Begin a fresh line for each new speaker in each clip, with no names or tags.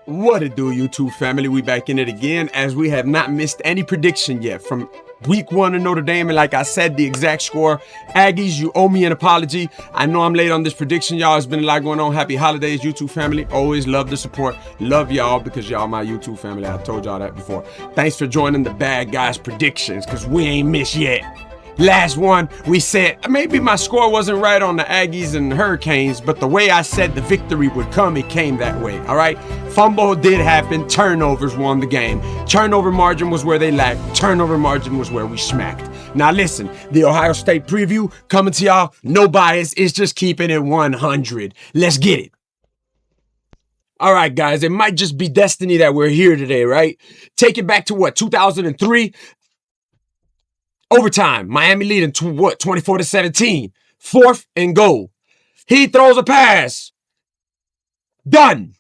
What it do, YouTube family? We back in it again, as we have not missed any prediction yet from week 1 in Notre Dame. And like I said, the exact score. Aggies, you owe me an apology. I know I'm late on this prediction, y'all. It's been a lot going on. Happy holidays, YouTube family. Always love the support. Love y'all because y'all my YouTube family. I told y'all that before. Thanks for joining the Bad Guys predictions, because we ain't missed yet. Last one, we said, maybe my score wasn't right on the Aggies and Hurricanes, but the way I said the victory would come, it came that way, all right? Fumble did happen. Turnovers won the game. Turnover margin was where they lacked. Turnover margin was where we smacked. Now listen, the Ohio State preview coming to y'all. No bias. It's just keeping it 100. Let's get it. All right, guys, it might just be destiny that we're here today, right? Take it back to what, 2003? Overtime, Miami leading to what, 24-17. 4th and goal. He throws a pass. Done.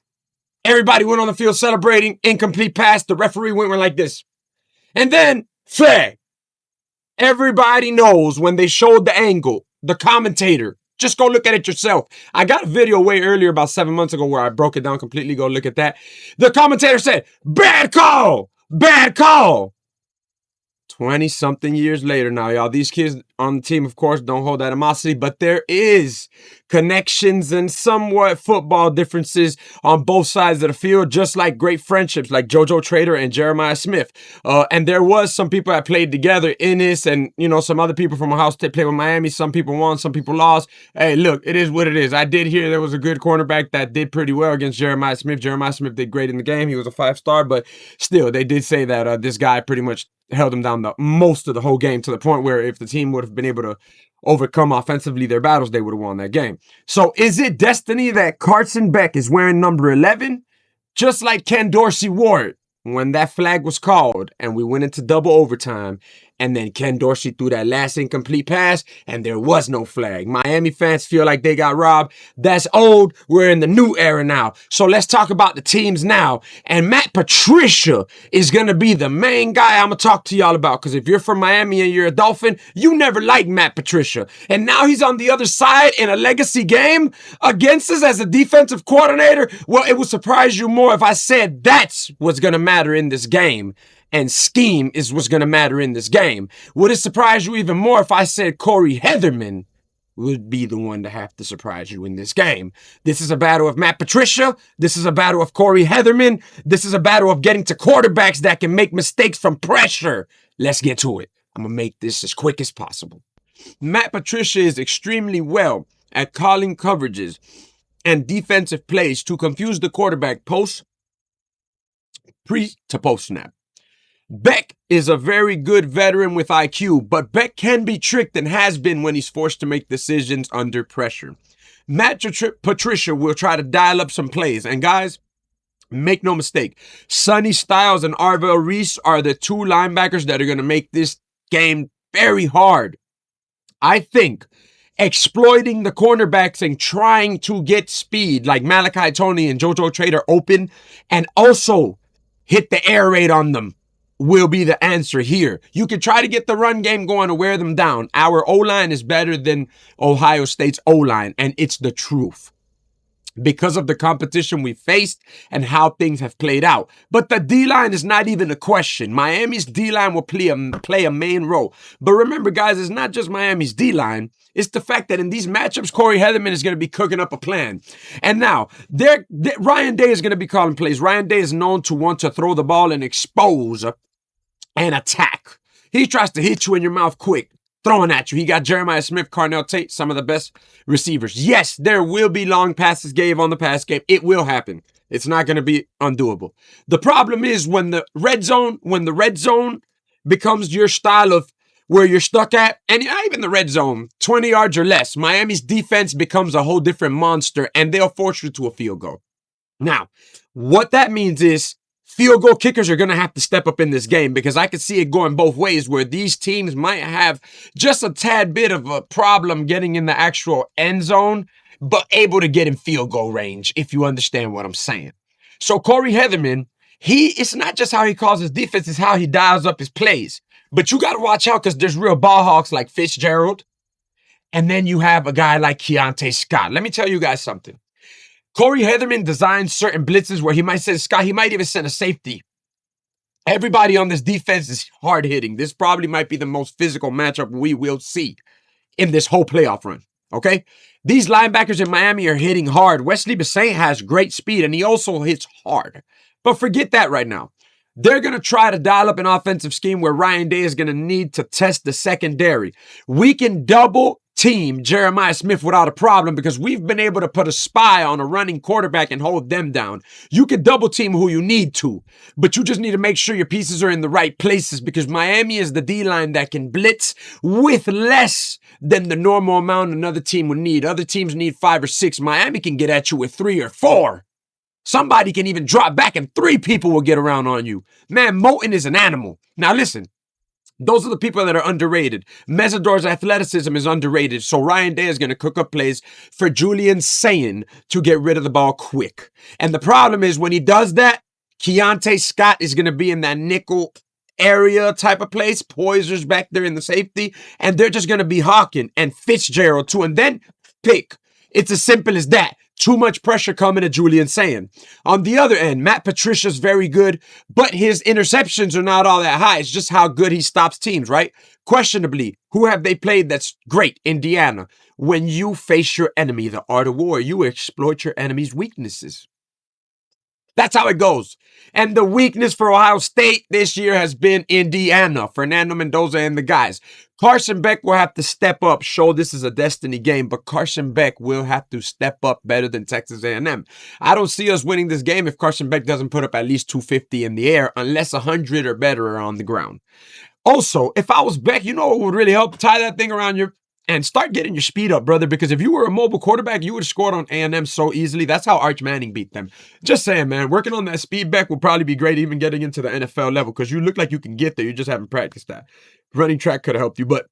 Everybody went on the field celebrating. Incomplete pass. The referee went like this. And then, flag. Everybody knows when they showed the angle, the commentator. Just go look at it yourself. I got a video way earlier, about 7 months ago, where I broke it down completely. Go look at that. The commentator said, bad call. Bad call. 20-something years later now, y'all. These kids on the team, of course, don't hold that animosity, but there is connections and somewhat football differences on both sides of the field, just like great friendships like JoJo Trader and Jeremiah Smith. And there was some people that played together in this, and, you know, some other people from Ohio State played with Miami. Some people won, some people lost. Hey, look, it is what it is. I did hear there was a good cornerback that did pretty well against Jeremiah Smith. Jeremiah Smith did great in the game. He was a 5-star, but still, they did say that this guy pretty much held them down the most of the whole game, to the point where if the team would have been able to overcome offensively their battles, they would have won that game. So is it destiny that Carson Beck is wearing number 11? Just like Ken Dorsey wore it when that flag was called and we went into double overtime, and then Ken Dorsey threw that last incomplete pass and there was no flag. Miami fans feel like they got robbed. That's old. We're in the new era now. So let's talk about the teams now. And Matt Patricia is going to be the main guy I'm going to talk to y'all about, because if you're from Miami and you're a Dolphin, you never liked Matt Patricia. And now he's on the other side in a legacy game against us as a defensive coordinator. Well, it would surprise you more if I said that's what's going to matter in this game. And scheme is what's going to matter in this game. Would it surprise you even more if I said Corey Heatherman would be the one to have to surprise you in this game? This is a battle of Matt Patricia. This is a battle of Corey Heatherman. This is a battle of getting to quarterbacks that can make mistakes from pressure. Let's get to it. I'm going to make this as quick as possible. Matt Patricia is extremely well at calling coverages and defensive plays to confuse the quarterback pre to post snap. Beck is a very good veteran with IQ, but Beck can be tricked and has been when he's forced to make decisions under pressure. Matt Patricia will try to dial up some plays. And guys, make no mistake, Sonny Styles and Arvell Reese are the two linebackers that are going to make this game very hard. I think exploiting the cornerbacks and trying to get speed like Malachi Tony and JoJo Trader open, and also hit the air raid on them, will be the answer here. You can try to get the run game going to wear them down. Our O-line is better than Ohio State's O-line, and it's the truth because of the competition we faced and how things have played out. But the D-line is not even a question. Miami's D-line will play a main role. But remember, guys, it's not just Miami's D-line. It's the fact that in these matchups, Corey Heatherman is going to be cooking up a plan. And now, Ryan Day is going to be calling plays. Ryan Day is known to want to throw the ball and expose and attack. He tries to hit you in your mouth quick, throwing at you. He got Jeremiah Smith, Carnell Tate, some of the best receivers. Yes, there will be long passes gave on the pass game. It will happen. It's not going to be undoable. The problem is when the red zone becomes your style of where you're stuck at, and not even the red zone, 20 yards or less, Miami's defense becomes a whole different monster, and they'll force you to a field goal. Now, what that means is field goal kickers are going to have to step up in this game, because I could see it going both ways, where these teams might have just a tad bit of a problem getting in the actual end zone, but able to get in field goal range, if you understand what I'm saying. So Corey Heatherman, it's not just how he calls his defense, it's how he dials up his plays. But you got to watch out, because there's real ball hawks like Fitzgerald, and then you have a guy like Keontae Scott. Let me tell you guys something. Corey Heatherman designs certain blitzes where he might send Scott, he might even send a safety. Everybody on this defense is hard hitting. This probably might be the most physical matchup we will see in this whole playoff run. Okay? These linebackers in Miami are hitting hard. Wesley Bissaint has great speed and he also hits hard. But forget that right now. They're going to try to dial up an offensive scheme where Ryan Day is going to need to test the secondary. We can double team Jeremiah Smith without a problem because we've been able to put a spy on a running quarterback and hold them down. You can double team who you need to, but you just need to make sure your pieces are in the right places because Miami is the D-line that can blitz with less than the normal amount another team would need. Other teams need 5 or 6. Miami can get at you with 3 or 4. Somebody can even drop back and 3 people will get around on you. Man, Moton is an animal. Now listen, those are the people that are underrated. Mesidor's athleticism is underrated, so Ryan Day is going to cook up plays for Julian Sayin to get rid of the ball quick. And the problem is when he does that, Keontae Scott is going to be in that nickel area type of place. Poiser's back there in the safety, and they're just going to be hawking and Fitzgerald too, and then pick. It's as simple as that. Too much pressure coming to Julian Sayin. On the other end, Matt Patricia's very good, but his interceptions are not all that high. It's just how good he stops teams, right? Questionably, who have they played that's great? Indiana. When you face your enemy, the art of war, you exploit your enemy's weaknesses. That's how it goes. And the weakness for Ohio State this year has been Indiana, Fernando Mendoza and the guys. Carson Beck will have to step up, show this is a destiny game, but Carson Beck will have to step up better than Texas A&M. I don't see us winning this game if Carson Beck doesn't put up at least 250 in the air, unless 100 or better are on the ground. Also, if I was Beck, you know what would really help? Tie that thing around your and start getting your speed up, brother, because if you were a mobile quarterback, you would have scored on A&M so easily. That's how Arch Manning beat them. Just saying, man, working on that speed back will probably be great even getting into the NFL level because you look like you can get there. You just haven't practiced that. Running track could have helped you, but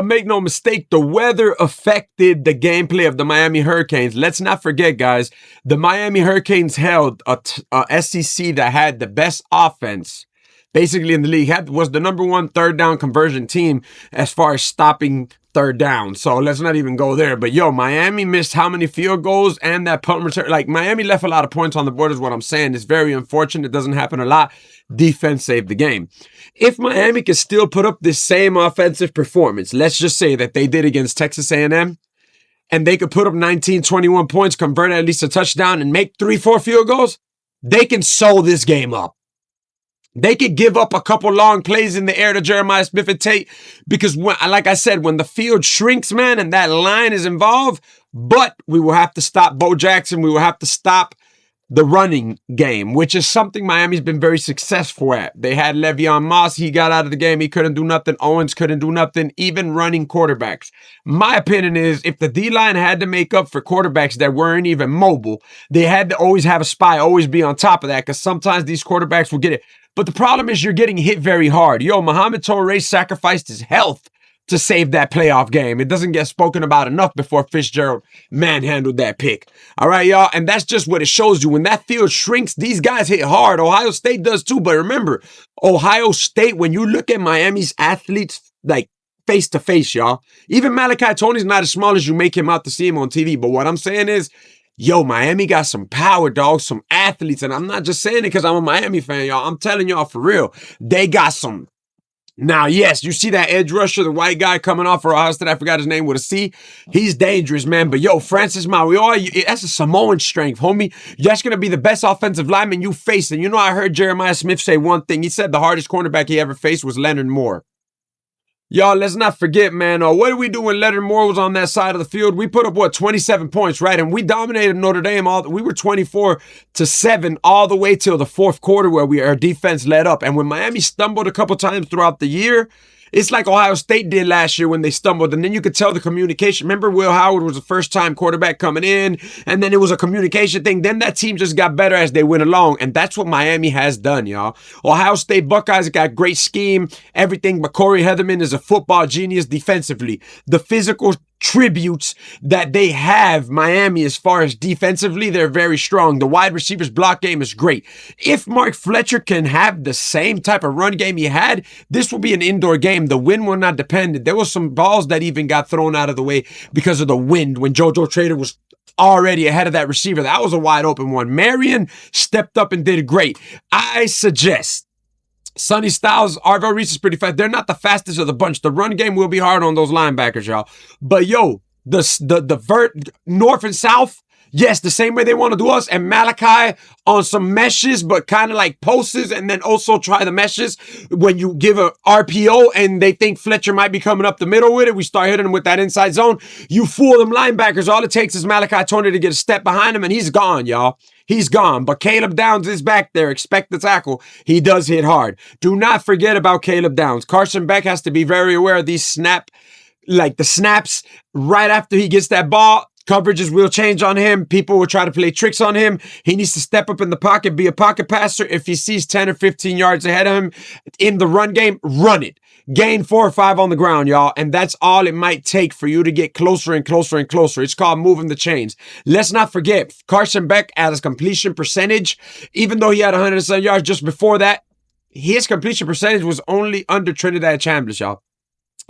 make no mistake, the weather affected the gameplay of the Miami Hurricanes. Let's not forget, guys, the Miami Hurricanes held a SEC that had the best offense basically in the league, was the number 1 third down conversion team as far as stopping third down. So let's not even go there. But yo, Miami missed how many field goals and that punt return? Like Miami left a lot of points on the board is what I'm saying. It's very unfortunate. It doesn't happen a lot. Defense saved the game. If Miami can still put up this same offensive performance, let's just say that they did against Texas A&M, and they could put up 19, 21 points, convert at least a touchdown, and make 3, 4 field goals, they can sew this game up. They could give up a couple long plays in the air to Jeremiah Smith and Tate because, like I said, when the field shrinks, man, and that line is involved, but we will have to stop Bo Jackson. We will have to stop the running game, which is something Miami's been very successful at. They had Le'Veon Moss. He got out of the game. He couldn't do nothing. Owens couldn't do nothing, even running quarterbacks. My opinion is if the D-line had to make up for quarterbacks that weren't even mobile, they had to always have a spy, always be on top of that because sometimes these quarterbacks will get it. But the problem is you're getting hit very hard. Yo, Mohamed Torre sacrificed his health to save that playoff game. It doesn't get spoken about enough before Fitzgerald manhandled that pick. All right, y'all? And that's just what it shows you. When that field shrinks, these guys hit hard. Ohio State does too. But remember, Ohio State, when you look at Miami's athletes, like face to face, y'all, even Malachi Tony's not as small as you make him out to see him on TV. But what I'm saying is, yo, Miami got some power, dog, some athletes. And I'm not just saying it because I'm a Miami fan, y'all. I'm telling y'all for real. They got some. Now, yes, you see that edge rusher, the white guy coming off for Ohio State. I forgot his name with a C. He's dangerous, man. But yo, Francis Mariota, that's a Samoan strength, homie. That's going to be the best offensive lineman you face. And you know, I heard Jeremiah Smith say one thing. He said the hardest cornerback he ever faced was Leonard Moore. Y'all, let's not forget, man, what did we do when Leonard Moore was on that side of the field? We put up, 27 points, right? And we dominated Notre Dame. We were 24-7 all the way till the fourth quarter where our defense led up. And when Miami stumbled a couple times throughout the year, it's like Ohio State did last year when they stumbled. And then you could tell the communication. Remember, Will Howard was a first-time quarterback coming in, and then it was a communication thing. Then that team just got better as they went along, and that's what Miami has done, y'all. Ohio State Buckeyes got great scheme, everything, but Corey Heatherman is a football genius defensively. The physical tributes that they have, Miami, as far as defensively, they're very strong. The wide receivers block game is great. If Mark Fletcher can have the same type of run game he had, this will be an indoor game. The wind will not depend. There were some balls that even got thrown out of the way because of the wind when JoJo Trader was already ahead of that receiver. That was a wide open one. Marion stepped up and did great. I suggest Sonny Styles, Arvell Reese is pretty fast. They're not the fastest of the bunch. The run game will be hard on those linebackers, y'all. But yo, the north and south, yes, the same way they want to do us, and Malachi on some meshes, but kind of like posts, and then also try the meshes. When you give a RPO and they think Fletcher might be coming up the middle with it, we start hitting him with that inside zone. You fool them linebackers. All it takes is Malachi Tony to get a step behind him, and he's gone, y'all. He's gone. But Caleb Downs is back there. Expect the tackle. He does hit hard. Do not forget about Caleb Downs. Carson Beck has to be very aware of these snaps right after he gets that ball. Coverages will change on him. People will try to play tricks on him. He needs to step up in the pocket, be a pocket passer. If he sees 10 or 15 yards ahead of him in the run game, run it. Gain 4 or 5 on the ground, y'all. And that's all it might take for you to get closer and closer and closer. It's called moving the chains. Let's not forget, Carson Beck at his completion percentage, even though he had 107 yards just before that, his completion percentage was only under Trinidad Chambliss, y'all.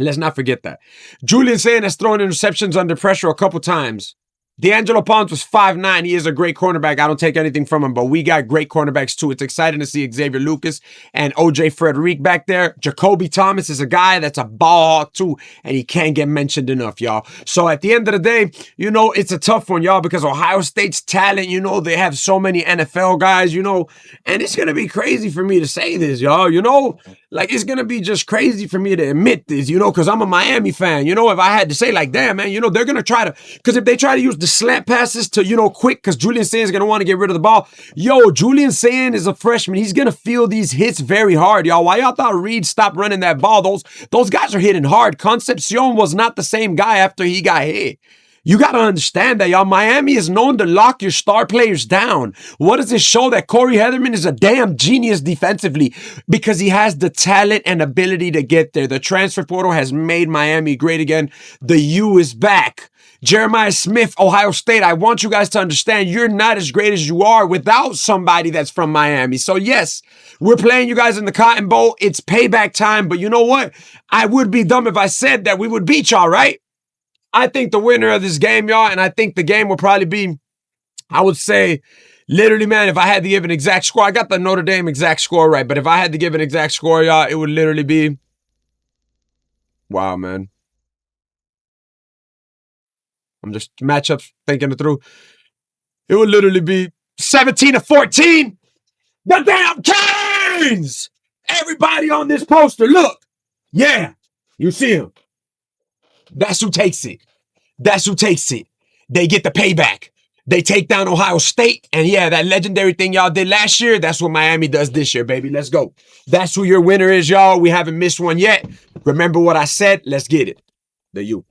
Let's not forget that. Julian Sayin has thrown interceptions under pressure a couple times. D'Angelo Pons was 5'9". He is a great cornerback. I don't take anything from him, but we got great cornerbacks too. It's exciting to see Xavier Lucas and OJ Frederick back there. Jacoby Thomas is a guy that's a ball hawk too, and he can't get mentioned enough, y'all. So at the end of the day, you know, it's a tough one, y'all, because Ohio State's talent, you know, they have so many NFL guys, you know, and it's going to be crazy for me to say this, y'all, you know, like it's going to be just crazy for me to admit this, you know, because I'm a Miami fan. You know, if I had to say like, damn, man, you know, they're going to try to, because if they try to use the slant passes to, you know, quick, because Julian Sayin is going to want to get rid of the ball. Yo, Julian Sayin is a freshman. He's going to feel these hits very hard, y'all. Why y'all thought Reed stopped running that ball? Those guys are hitting hard. Concepcion was not the same guy after he got hit. You got to understand that, y'all. Miami is known to lock your star players down. What does it show? That Corey Heatherman is a damn genius defensively because he has the talent and ability to get there. The transfer portal has made Miami great again. The U is back. Jeremiah Smith, Ohio State, I want you guys to understand you're not as great as you are without somebody that's from Miami. So yes, we're playing you guys in the Cotton Bowl. It's payback time, but you know what? I would be dumb if I said that we would beat y'all, right? I think the winner of this game, y'all, and I think the game will probably be, I would say, literally, man, if I had to give an exact score, I got the Notre Dame exact score right, but if I had to give an exact score, y'all, it would literally be, wow, man. I'm just matchups thinking it through. It would literally be 17-14. The damn Canes! Everybody on this poster, look. Yeah, you see him. That's who takes it. That's who takes it. They get the payback. They take down Ohio State. And yeah, that legendary thing y'all did last year, that's what Miami does this year, baby. Let's go. That's who your winner is, y'all. We haven't missed one yet. Remember what I said. Let's get it. The U.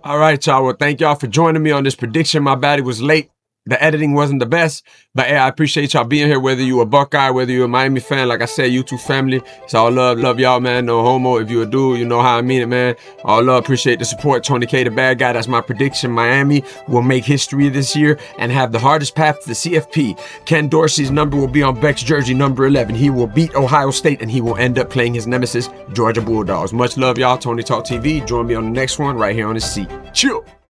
All right, y'all. Well, thank y'all for joining me on this prediction. My bad, it was late. The editing wasn't the best, but hey, I appreciate y'all being here, whether you a Buckeye, whether you a Miami fan. Like I said, YouTube family. It's all love. Love y'all, man. No homo. If you a dude, you know how I mean it, man. All love. Appreciate the support. Tony K, the bad guy. That's my prediction. Miami will make history this year and have the hardest path to the CFP. Ken Dorsey's number will be on Beck's jersey, number 11. He will beat Ohio State, and he will end up playing his nemesis, Georgia Bulldogs. Much love, y'all. Tony Talk TV. Join me on the next one right here on the seat. Chill.